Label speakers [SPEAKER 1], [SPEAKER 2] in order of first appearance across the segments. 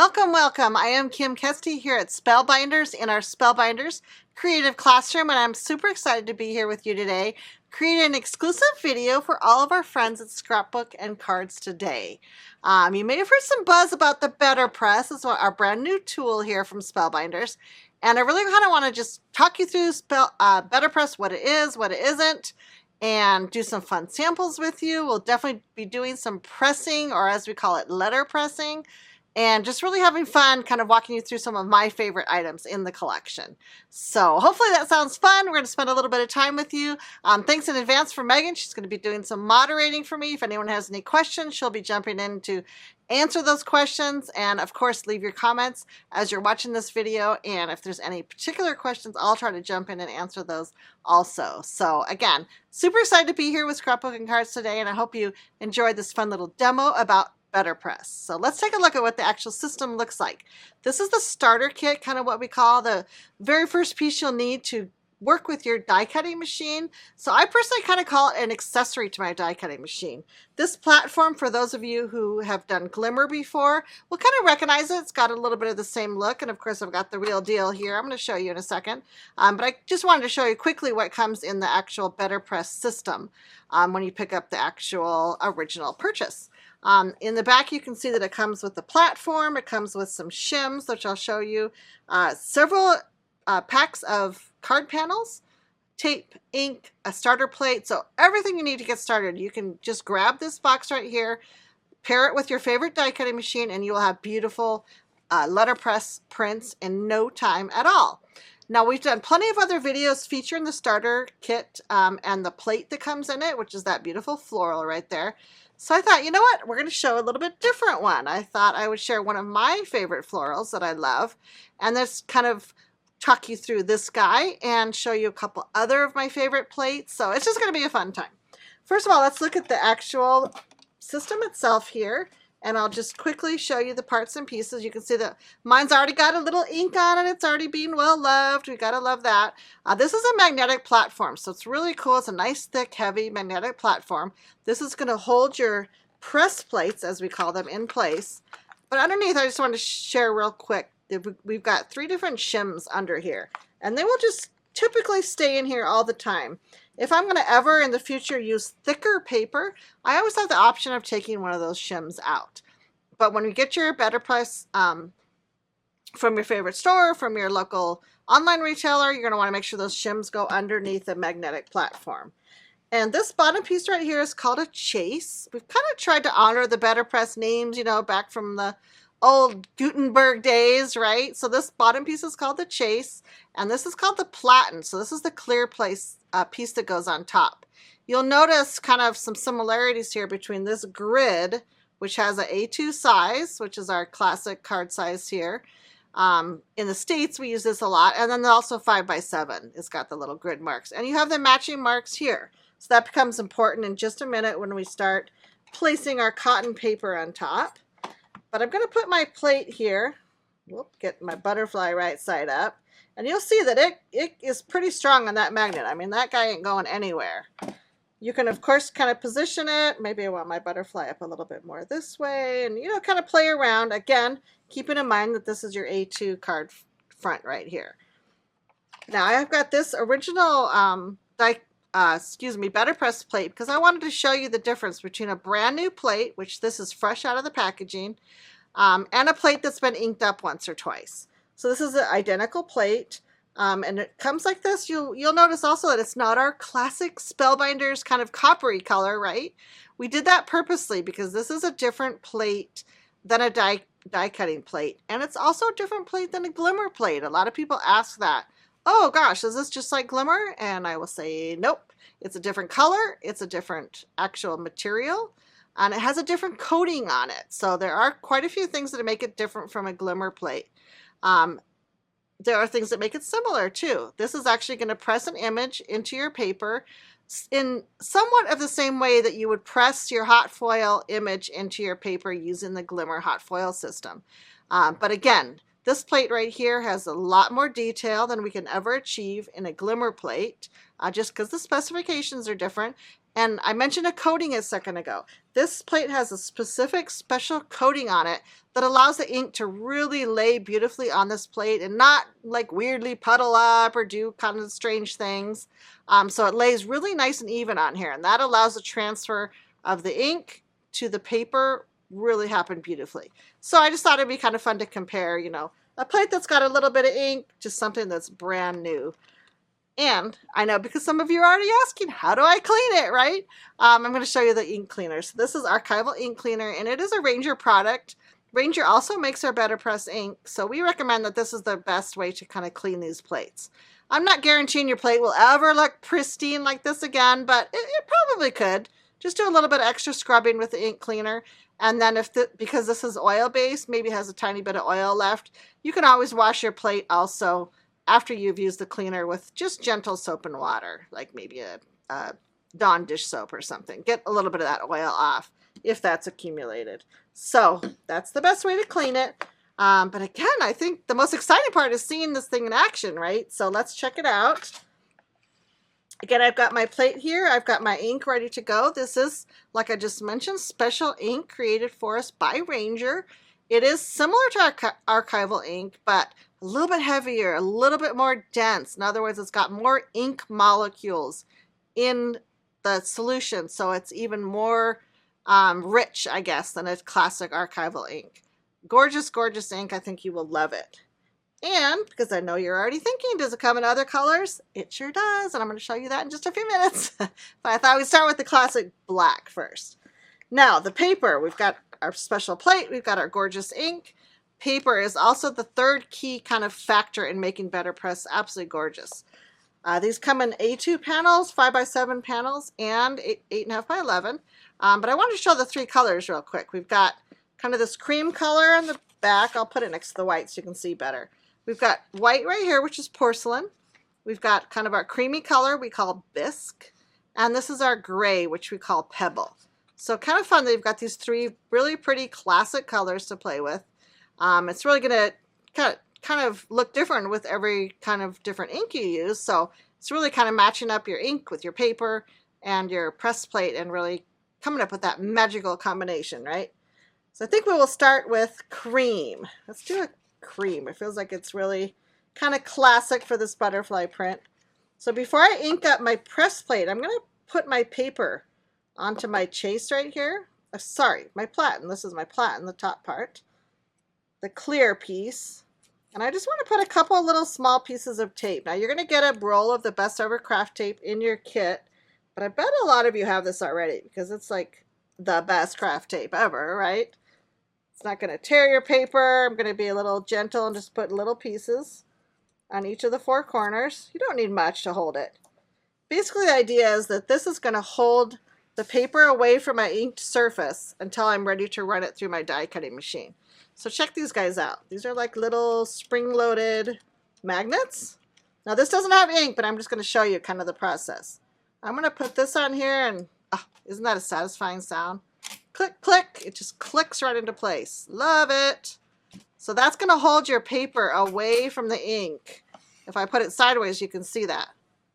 [SPEAKER 1] Welcome, welcome. I am Kim Kesti here at Spellbinders in our Spellbinders Creative Classroom, and I'm super excited to be here with you today, creating an exclusive video for all of our friends at Scrapbook and Cards today. You may have heard some buzz about the BetterPress. It's our brand new tool here from Spellbinders, and I really kind of want to just talk you through BetterPress, what it is, what it isn't, and do some fun samples with you. We'll definitely be doing some pressing, or as we call it, letter pressing, and just really having fun kind of walking you through some of my favorite items in the collection. So hopefully that sounds fun. We're going to spend a little bit of time with you. Thanks in advance for Megan. She's going to be doing some moderating for me. If anyone has any questions, she'll be jumping in to answer those questions. And of course, leave your comments as you're watching this video. And if there's any particular questions, I'll try to jump in and answer those also. So again, super excited to be here with Scrapbook and Cards today. And I hope you enjoyed this fun little demo about BetterPress. So let's take a look at what the actual system looks like. This is the starter kit, kind of what we call the very first piece you'll need to work with your die cutting machine. So I personally kind of call it an accessory to my die cutting machine. This platform, for those of you who have done glimmer before, will kind of recognize it. It's got a little bit of the same look, and of course I've got the real deal here. I'm going to show you in a second, but I just wanted to show you quickly what comes in the actual BetterPress system when you pick up the actual original purchase. In the back, you can see that it comes with the platform. It comes with some shims, which I'll show you. Several packs of card panels, tape, ink, a starter plate. So everything you need to get started. You can just grab this box right here, pair it with your favorite die cutting machine, and you will have beautiful letterpress prints in no time at all. Now, we've done plenty of other videos featuring the starter kit and the plate that comes in it, which is that beautiful floral right there. So I thought, you know what, we're going to show a little bit different one. I thought I would share one of my favorite florals that I love, and this kind of talk you through this guy and show you a couple other of my favorite plates. So it's just going to be a fun time. First of all, let's look at the actual system itself here, and I'll just quickly show you the parts and pieces. You can see that mine's already got a little ink on it. It's already being well loved. We got to love that. This is a magnetic platform, so it's really cool. It's a nice, thick, heavy magnetic platform. This is going to hold your press plates, as we call them, in place. But underneath, I just wanted to share real quick that we've got 3 different shims under here, and they will just typically stay in here all the time. If I'm going to ever in the future use thicker paper, I always have the option of taking one of those shims out. But when you get your BetterPress from your favorite store, from your local online retailer, you're going to want to make sure those shims go underneath the magnetic platform. And this bottom piece right here is called a chase. We've kind of tried to honor the BetterPress names, you know, back from the old Gutenberg days, right? So this bottom piece is called the chase, and this is called the platen. So this is the clear piece that goes on top. You'll notice kind of some similarities here between this grid, which has a A2 size, which is our classic card size here. In the States, we use this a lot, and then also 5x7. It's got the little grid marks, and you have the matching marks here. So that becomes important in just a minute when we start placing our cotton paper on top. But I'm going to put my plate here, get my butterfly right side up, and you'll see that it is pretty strong on that magnet. I mean, that guy ain't going anywhere. You can, of course, kind of position it. Maybe I want my butterfly up a little bit more this way, and, you know, kind of play around. Again, keeping in mind that this is your A2 card front right here. Now, I've got this original BetterPress plate because I wanted to show you the difference between a brand new plate, which this is fresh out of the packaging, and a plate that's been inked up once or twice. So this is an identical plate, and it comes like this. You'll notice also that it's not our classic Spellbinders kind of coppery color, right? We did that purposely because this is a different plate than a die cutting plate, and it's also a different plate than a glimmer plate. A lot of people ask that. Oh gosh, is this just like glimmer? And I will say, nope. It's a different color, it's a different actual material, and it has a different coating on it. So there are quite a few things that make it different from a glimmer plate. There are things that make it similar too. This is actually going to press an image into your paper in somewhat of the same way that you would press your hot foil image into your paper using the glimmer hot foil system. But again, This plate right here has a lot more detail than we can ever achieve in a glimmer plate, just because the specifications are different. And I mentioned a coating a second ago. This plate has a specific special coating on it that allows the ink to really lay beautifully on this plate and not like weirdly puddle up or do kind of strange things. So it lays really nice and even on here, and that allows the transfer of the ink to the paper really happen beautifully. So I just thought it'd be kind of fun to compare, you know, a plate that's got a little bit of ink to something that's brand new. And I know because some of you are already asking, how do I clean it, right? I'm going to show you the ink cleaner. So this is Archival Ink Cleaner, and it is a Ranger product. Ranger also makes our BetterPress ink, so we recommend that this is the best way to kind of clean these plates. I'm not guaranteeing your plate will ever look pristine like this again, but it probably could. Just do a little bit of extra scrubbing with the ink cleaner. And then because this is oil-based, maybe it has a tiny bit of oil left, you can always wash your plate also after you've used the cleaner with just gentle soap and water, like maybe a Dawn dish soap or something. Get a little bit of that oil off if that's accumulated. So that's the best way to clean it. But again, I think the most exciting part is seeing this thing in action, right? So let's check it out. Again, I've got my plate here. I've got my ink ready to go. This is, like I just mentioned, special ink created for us by Ranger. It is similar to archival ink, but a little bit heavier, a little bit more dense. In other words, it's got more ink molecules in the solution, so it's even more rich, I guess, than a classic archival ink. Gorgeous, gorgeous ink. I think you will love it. And because I know you're already thinking, does it come in other colors? It sure does, and I'm going to show you that in just a few minutes. But I thought we'd start with the classic black first. Now, the paper. We've got our special plate. We've got our gorgeous ink. Paper is also the third key kind of factor in making BetterPress absolutely gorgeous. These come in A2 panels, 5x7 panels, and 8.5 by 11. But I want to show the three colors real quick. We've got kind of this cream color on the back. I'll put it next to the white so you can see better. We've got white right here, which is porcelain. We've got kind of our creamy color we call bisque. And this is our gray, which we call pebble. So kind of fun that you've got these three really pretty classic colors to play with. It's really going to kind of look different with every kind of different ink you use. So it's really kind of matching up your ink with your paper and your press plate and really coming up with that magical combination, right? So I think we will start with cream. Let's do a cream. It feels like it's really kind of classic for this butterfly print. So before I ink up my press plate, I'm going to put my paper onto my chase right here. Sorry, my platen. This is my platen, the top part. The clear piece. And I just want to put a couple little small pieces of tape. Now you're going to get a roll of the Best Ever Craft tape in your kit, but I bet a lot of you have this already because it's like the best craft tape ever, right? It's not going to tear your paper. I'm going to be a little gentle and just put little pieces on each of the four corners. You don't need much to hold it. Basically the idea is that this is going to hold the paper away from my inked surface until I'm ready to run it through my die cutting machine. So check these guys out. These are like little spring-loaded magnets. Now this doesn't have ink, but I'm just going to show you kind of the process. I'm going to put this on here and isn't that a satisfying sound? Click, click. It just clicks right into place. Love it. So that's going to hold your paper away from the ink. If I put it sideways, you can see that.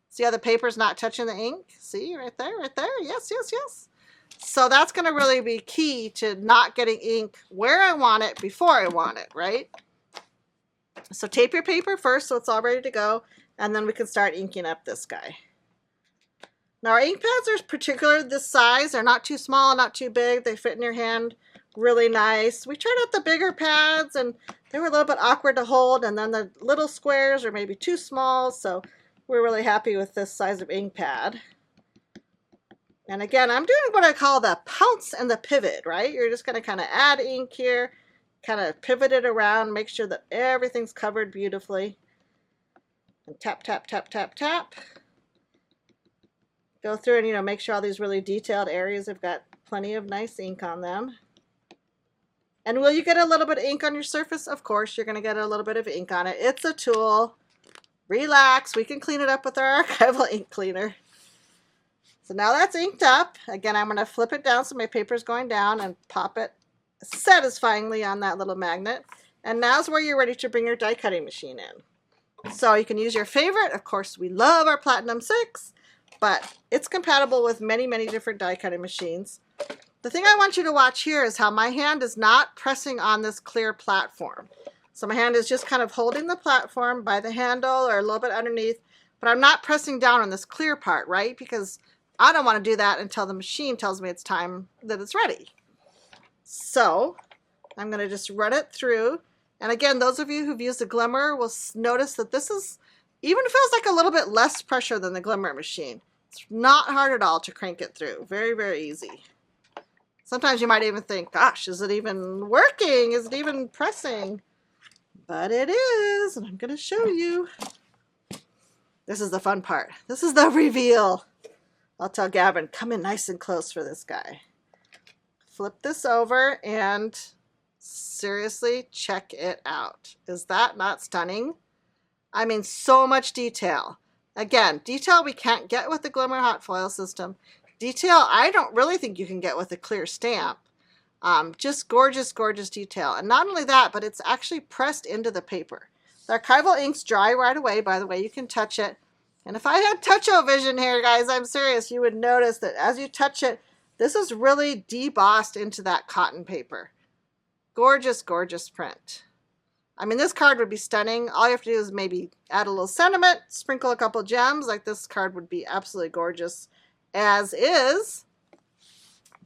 [SPEAKER 1] See how the paper's not touching the ink? See, right there, right there. Yes, yes, yes. So that's going to really be key to not getting ink where I want it before I want it, right? So tape your paper first so it's all ready to go, and then we can start inking up this guy. Now our ink pads are particular this size. They're not too small, not too big. They fit in your hand really nice. We tried out the bigger pads and they were a little bit awkward to hold, and then the little squares are maybe too small, so we're really happy with this size of ink pad. And again, I'm doing what I call the pounce and the pivot, right? You're just going to kind of add ink here, kind of pivot it around, make sure that everything's covered beautifully. And tap, tap, tap, tap, tap. Go through and, you know, make sure all these really detailed areas have got plenty of nice ink on them. And will you get a little bit of ink on your surface? Of course, you're going to get a little bit of ink on it. It's a tool. Relax. We can clean it up with our archival ink cleaner. So now that's inked up. Again, I'm going to flip it down so my paper's going down and pop it satisfyingly on that little magnet. And now's where you're ready to bring your die cutting machine in. So you can use your favorite. Of course, we love our Platinum 6, but it's compatible with many, many different die cutting machines. The thing I want you to watch here is how my hand is not pressing on this clear platform. So my hand is just kind of holding the platform by the handle or a little bit underneath, but I'm not pressing down on this clear part, right? Because I don't want to do that until the machine tells me it's time that it's ready. So I'm going to just run it through. And again, those of you who've used the Glimmer will notice that this is, even feels like a little bit less pressure than the Glimmer machine. It's not hard at all to crank it through. Very, very easy. Sometimes you might even think, gosh, is it even working? Is it even pressing? But it is, and I'm going to show you. This is the fun part. This is the reveal. I'll tell Gavin, come in nice and close for this guy. Flip this over and seriously check it out. Is that not stunning? I mean, so much detail. Again, detail we can't get with the Glimmer hot foil system. Detail I don't really think you can get with a clear stamp. Just gorgeous, gorgeous detail. And not only that, but it's actually pressed into the paper. The archival inks dry right away. By the way, you can touch it. And if I had touch-o-vision here, guys, I'm serious, you would notice that as you touch it, this is really debossed into that cotton paper. Gorgeous, gorgeous print. I mean, this card would be stunning. All you have to do is maybe add a little sentiment, sprinkle a couple gems. Like this card would be absolutely gorgeous as is.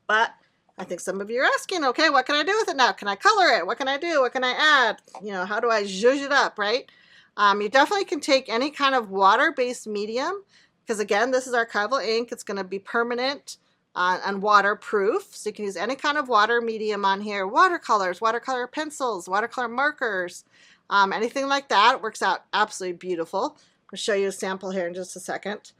[SPEAKER 1] But I think some of you are asking, okay, what can I do with it now? Can I color it? What can I do? What can I add? You know, how do I zhuzh it up, right? You definitely can take any kind of water-based medium because, again, this is archival ink. It's going to be permanent and waterproof. So you can use any kind of water medium on here. Watercolors, watercolor pencils, watercolor markers, anything like that. It works out absolutely beautiful. I'll show you a sample here in just a second.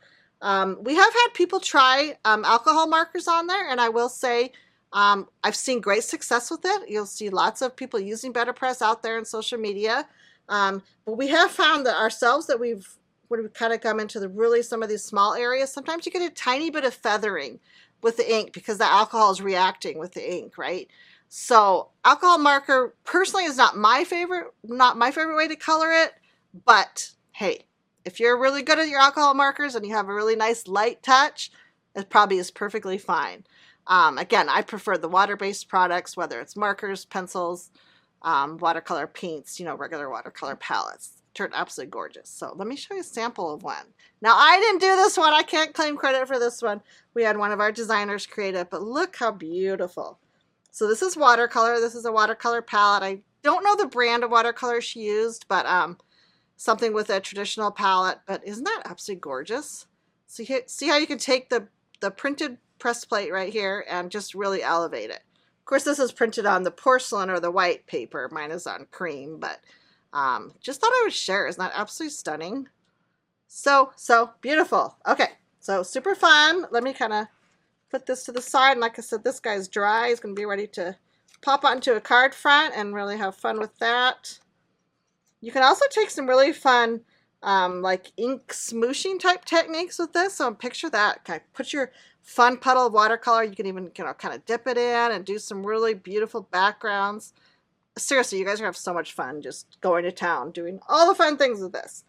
[SPEAKER 1] We have had people try alcohol markers on there, and I will say I've seen great success with it. You'll see lots of people using BetterPress out there in social media. But we have found that ourselves that when we kind of come into some of these small areas, sometimes you get a tiny bit of feathering with the ink because the alcohol is reacting with the ink, right? So alcohol marker personally is not my favorite way to color it, but hey, if you're really good at your alcohol markers and you have a really nice light touch, it probably is perfectly fine. Again, I prefer the water-based products, whether it's markers, pencils, watercolor paints, regular watercolor palettes. Turned absolutely gorgeous. So let me show you a sample of one. Now, I didn't do this one. I can't claim credit for this one. We had one of our designers create it, but look how beautiful. So this is watercolor. This is a watercolor palette. I don't know the brand of watercolor she used, but something with a traditional palette. But isn't that absolutely gorgeous? So see how you can take the printed press plate right here and just really elevate it. Of course, this is printed on the porcelain or the white paper. Mine is on cream, but just thought I would share. Isn't that absolutely stunning? So beautiful. Okay, so super fun. Let me kind of put this to the side. And like I said, this guy's dry. He's going to be ready to pop onto a card front and really have fun with that. You can also take some really fun like ink smooshing type techniques with this. So picture that. Kind of put your fun puddle of watercolor. You can even kind of dip it in and do some really beautiful backgrounds. Seriously, you guys are going to have so much fun just going to town, doing all the fun things with this.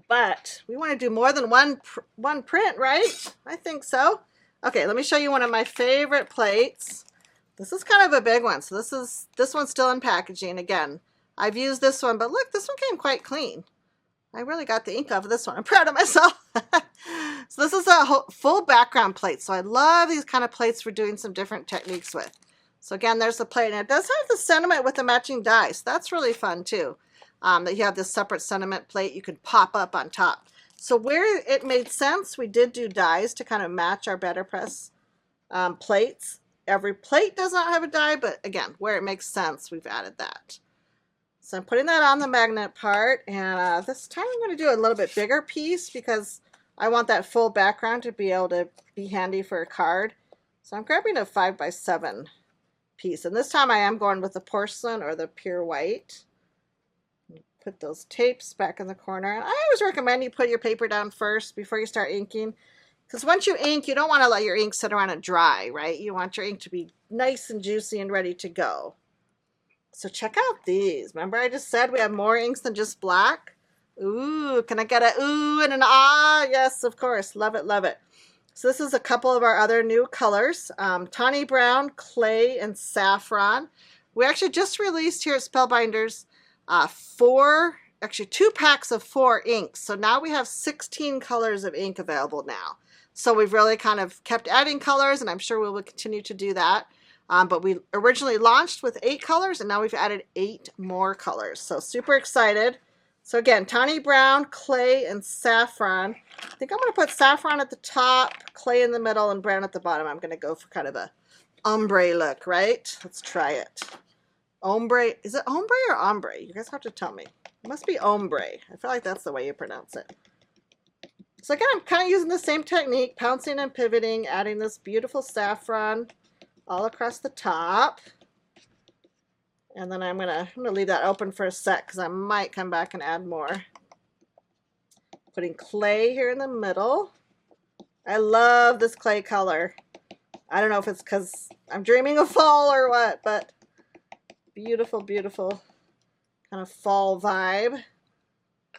[SPEAKER 1] But we want to do more than one print, right? I think so. Okay, let me show you one of my favorite plates. This is kind of a big one. So this one's still in packaging. Again, I've used this one, but look, this one came quite clean. I really got the ink off of this one. I'm proud of myself. So this is a full background plate. So I love these kind of plates for doing some different techniques with. So again, there's the plate. And it does have the sentiment with the matching die. So that's really fun too. That you have this separate sentiment plate you can pop up on top. So where it made sense, we did do dies to kind of match our BetterPress plates. Every plate does not have a die, but again, where it makes sense, we've added that. So I'm putting that on the magnet part, and this time I'm going to do a little bit bigger piece because I want that full background to be able to be handy for a card. So I'm grabbing a 5x7 piece, and this time I am going with the porcelain or the pure white. Put those tapes back in the corner. And I always recommend you put your paper down first before you start inking, because once you ink, you don't want to let your ink sit around and dry, right? You want your ink to be nice and juicy and ready to go. So check out these. Remember I just said we have more inks than just black? Ooh, can I get a ooh and an ah? Yes, of course. Love it, love it. So this is a couple of our other new colors. Tawny Brown, Clay, and Saffron. We actually just released here at Spellbinders actually 2 packs of 4 inks. So now we have 16 colors of ink available now. So we've really kind of kept adding colors, and I'm sure we will continue to do that. But we originally launched with 8 colors, and now we've added 8 more colors. So super excited. So again, Tawny Brown, Clay, and Saffron. I think I'm going to put Saffron at the top, Clay in the middle, and Brown at the bottom. I'm going to go for kind of a ombre look, right? Let's try it. Ombre. Is it ombre or ombre? You guys have to tell me. It must be ombre. I feel like that's the way you pronounce it. So again, I'm kind of using the same technique, pouncing and pivoting, adding this beautiful saffron all across the top. And then I'm gonna leave that open for a sec because I might come back and add more. Putting clay here in the middle. I love this clay color. I don't know if it's because I'm dreaming of fall or what, but beautiful, beautiful kind of fall vibe.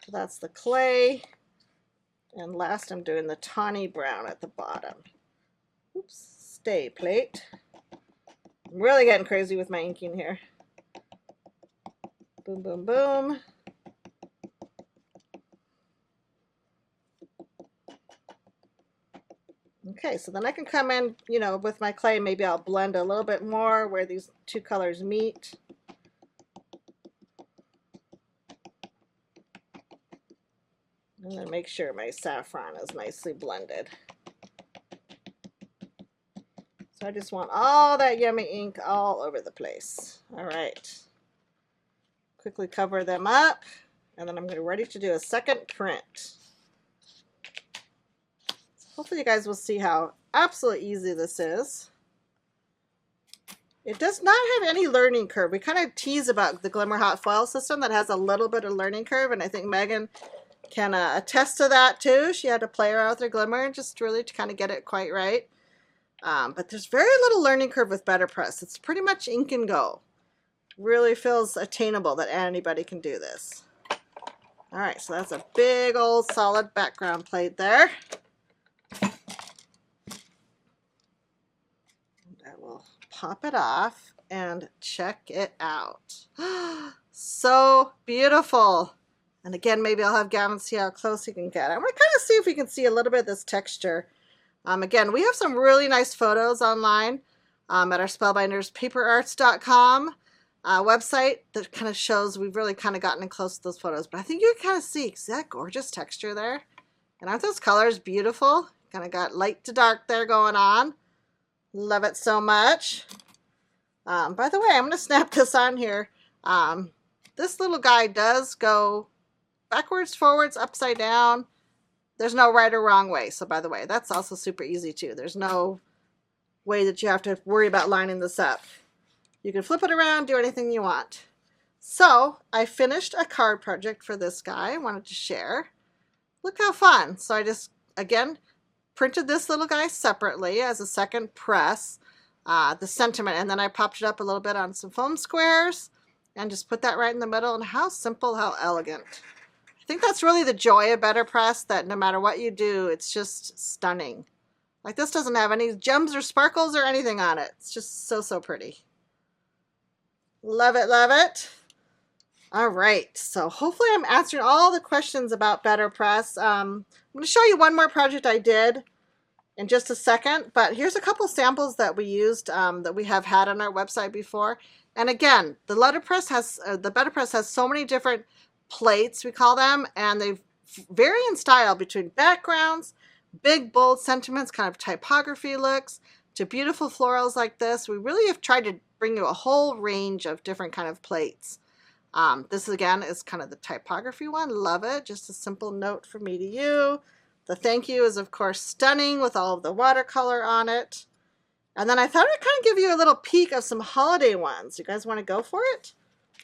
[SPEAKER 1] So that's the clay. And last I'm doing the tawny brown at the bottom. Oops, stay plate. I'm really getting crazy with my inking here. Boom, boom, boom. Okay, so then I can come in, you know, with my clay, maybe I'll blend a little bit more where these 2 colors meet. And then make sure my saffron is nicely blended. So I just want all that yummy ink all over the place. All right. Quickly cover them up, and then I'm ready to do a second print. Hopefully you guys will see how absolutely easy this is. It does not have any learning curve. We kind of tease about the Glimmer Hot foil system that has a little bit of learning curve, and I think Megan can attest to that too. She had to play around with her glimmer and just really to kind of get it quite right. But there's very little learning curve with BetterPress. It's pretty much ink and go. Really feels attainable that anybody can do this. All right, so that's a big old solid background plate there. And I will pop it off and check it out. So beautiful. And again, maybe I'll have Gavin see how close he can get. I'm going to kind of see if we can see a little bit of this texture. Again, we have some really nice photos online at our Spellbinders paperarts.com website that kind of shows we've really kind of gotten in close to those photos. But I think you can kind of see that gorgeous texture there. And aren't those colors beautiful? Kind of got light to dark there going on. Love it so much. By the way, I'm going to snap this on here. This little guy does go backwards, forwards, upside down. There's no right or wrong way. So by the way, that's also super easy too. There's no way that you have to worry about lining this up. You can flip it around, do anything you want. So I finished a card project for this guy. I wanted to share. Look how fun. So I just, again, printed this little guy separately as a second press, the sentiment, and then I popped it up a little bit on some foam squares and just put that right in the middle. And how simple, how elegant. I think that's really the joy of BetterPress, that no matter what you do, it's just stunning. Like this doesn't have any gems or sparkles or anything on it. It's just so, so pretty. Love it, love it. All right, so hopefully I'm answering all the questions about BetterPress. I'm going to show you one more project I did in just a second, but here's a couple samples that we used that we have had on our website before. And again, the BetterPress has so many different plates, we call them, and they vary in style between backgrounds, big, bold sentiments, kind of typography looks, to beautiful florals like this. We really have tried to bring you a whole range of different kind of plates. This again is kind of the typography one. Love it. Just a simple note from me to you. The thank you is of course stunning with all of the watercolor on it. And then I thought I'd kind of give you a little peek of some holiday ones. You guys want to go for it?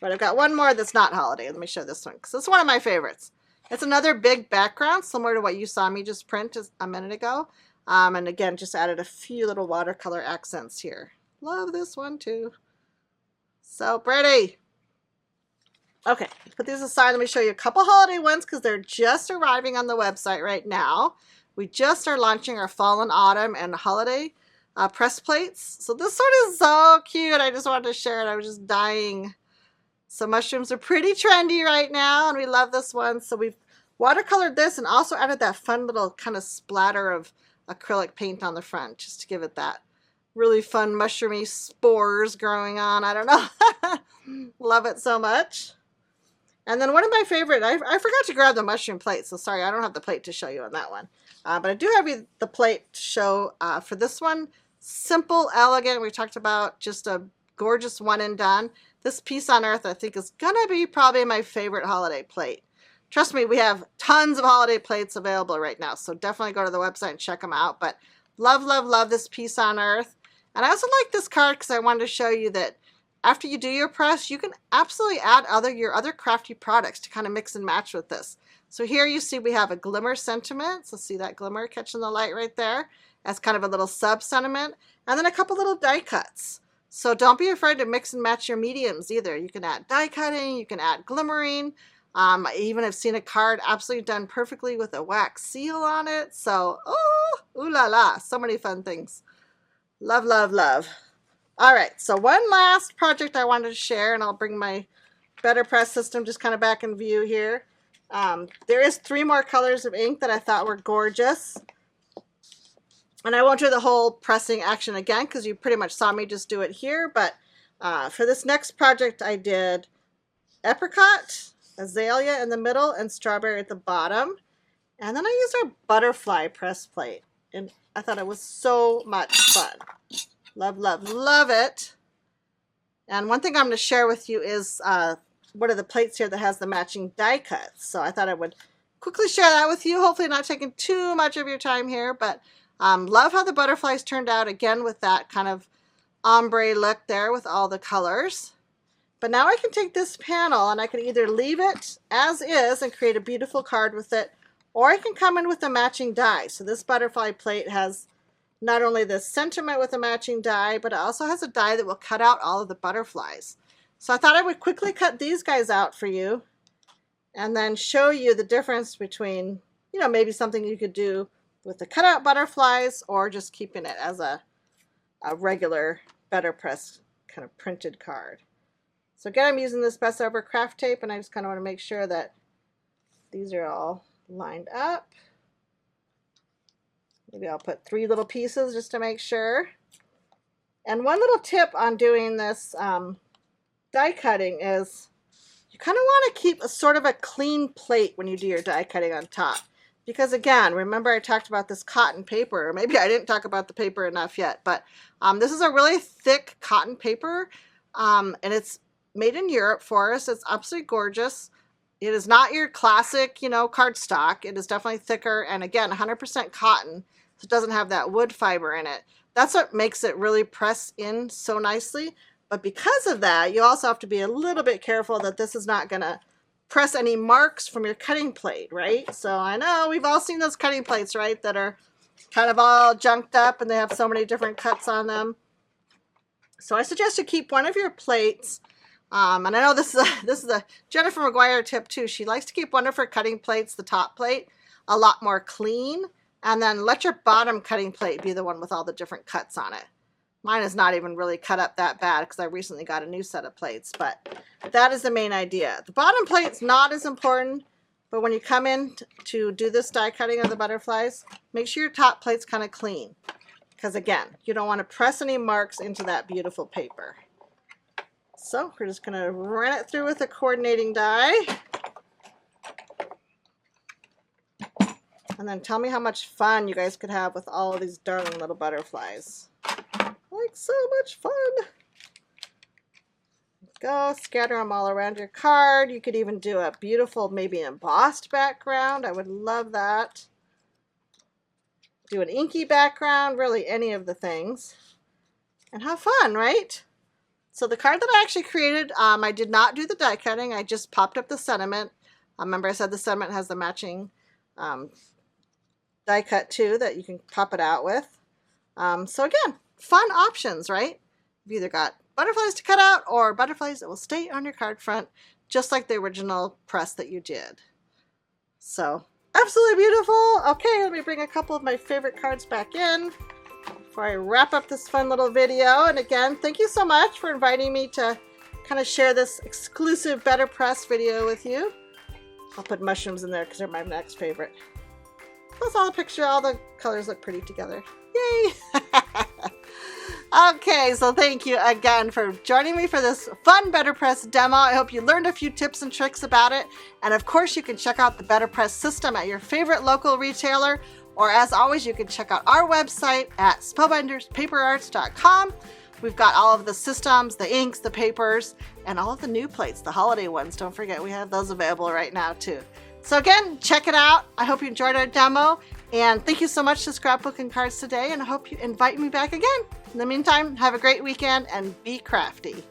[SPEAKER 1] But I've got one more that's not holiday. Let me show this one because this is one of my favorites. It's another big background similar to what you saw me just print a minute ago. And again, just added a few little watercolor accents here. Love this one too. So pretty. Okay, put these aside. Let me show you a couple holiday ones because they're just arriving on the website right now. We just are launching our fall and autumn and holiday press plates. So this one is so cute. I just wanted to share it. I was just dying. So mushrooms are pretty trendy right now, and we love this one. So we've watercolored this and also added that fun little kind of splatter of acrylic paint on the front just to give it that really fun mushroomy spores growing on. I don't know. Love it so much. And then one of my favorite, I forgot to grab the mushroom plate, so sorry, I don't have the plate to show you on that one. But I do have the plate to show for this one. Simple, elegant. We talked about just a gorgeous one and done. This Peace on Earth, I think, is going to be probably my favorite holiday plate. Trust me, we have tons of holiday plates available right now, so definitely go to the website and check them out. But love, love, love this Peace on Earth. And I also like this card because I wanted to show you that after you do your press, you can absolutely add your other crafty products to kind of mix and match with this. So here you see we have a glimmer sentiment. So see that glimmer catching the light right there as kind of a little sub sentiment. And then a couple little die cuts. So don't be afraid to mix and match your mediums either. You can add die cutting, you can add glimmering. I even have seen a card absolutely done perfectly with a wax seal on it. So, oh, ooh la la, so many fun things. Love, love, love. All right, so one last project I wanted to share, and I'll bring my BetterPress system just kind of back in view here. There is 3 more colors of ink that I thought were gorgeous. And I won't do the whole pressing action again because you pretty much saw me just do it here. But for this next project, I did apricot, azalea in the middle, and strawberry at the bottom. And then I used our butterfly press plate. And I thought it was so much fun. Love, love, love it. And one thing I'm going to share with you is one of the plates here that has the matching die cuts. So I thought I would quickly share that with you. Hopefully not taking too much of your time here, but love how the butterflies turned out again with that kind of ombre look there with all the colors. But now I can take this panel and I can either leave it as is and create a beautiful card with it, or I can come in with a matching die. So this butterfly plate has not only the sentiment with a matching die, but it also has a die that will cut out all of the butterflies. So I thought I would quickly cut these guys out for you and then show you the difference between, you know, maybe something you could do with the cutout butterflies or just keeping it as a regular BetterPress kind of printed card. So again, I'm using this best ever craft tape, and I just kind of want to make sure that these are all lined up. Maybe I'll put 3 little pieces just to make sure. And one little tip on doing this die cutting is you kind of want to keep a sort of a clean plate when you do your die cutting on top. Because again, remember I talked about this cotton paper, or maybe I didn't talk about the paper enough yet, but this is a really thick cotton paper, and it's made in Europe for us. It's absolutely gorgeous. It is not your classic, you know, cardstock. It is definitely thicker, and again, 100% cotton. So it doesn't have that wood fiber in it. That's what makes it really press in so nicely. But because of that, you also have to be a little bit careful that this is not going to press any marks from your cutting plate, right? So I know we've all seen those cutting plates, right, that are kind of all junked up and they have so many different cuts on them. So I suggest you keep one of your plates. And I know this is a Jennifer McGuire tip too. She likes to keep one of her cutting plates, the top plate, a lot more clean. And then let your bottom cutting plate be the one with all the different cuts on it. Mine is not even really cut up that bad because I recently got a new set of plates, but that is the main idea. The bottom plate's not as important, but when you come in to do this die cutting of the butterflies, make sure your top plate's kind of clean. Because again, you don't want to press any marks into that beautiful paper. So we're just going to run it through with a coordinating die. And then tell me how much fun you guys could have with all of these darling little butterflies. Like so much fun. Go scatter them all around your card. You could even do a beautiful, maybe embossed background. I would love that. Do an inky background, really any of the things. And have fun, right? So the card that I actually created, I did not do the die cutting. I just popped up the sentiment. Remember I said the sentiment has the matching die cut too that you can pop it out with. So again, fun options, right? You've either got butterflies to cut out or butterflies that will stay on your card front just like the original press that you did. So absolutely beautiful. Okay, let me bring a couple of my favorite cards back in before I wrap up this fun little video. And again, thank you so much for inviting me to kind of share this exclusive BetterPress video with you. I'll put mushrooms in there because they're my next favorite. Plus all the picture, all the colors look pretty together. Yay! Okay, so thank you again for joining me for this fun BetterPress demo. I hope you learned a few tips and tricks about it. And of course, you can check out the BetterPress system at your favorite local retailer. Or as always, you can check out our website at spellbinderspaperarts.com. We've got all of the systems, the inks, the papers, and all of the new plates, the holiday ones. Don't forget, we have those available right now too. So again, check it out. I hope you enjoyed our demo. And thank you so much to Scrapbook and Cards today. And I hope you invite me back again. In the meantime, have a great weekend and be crafty.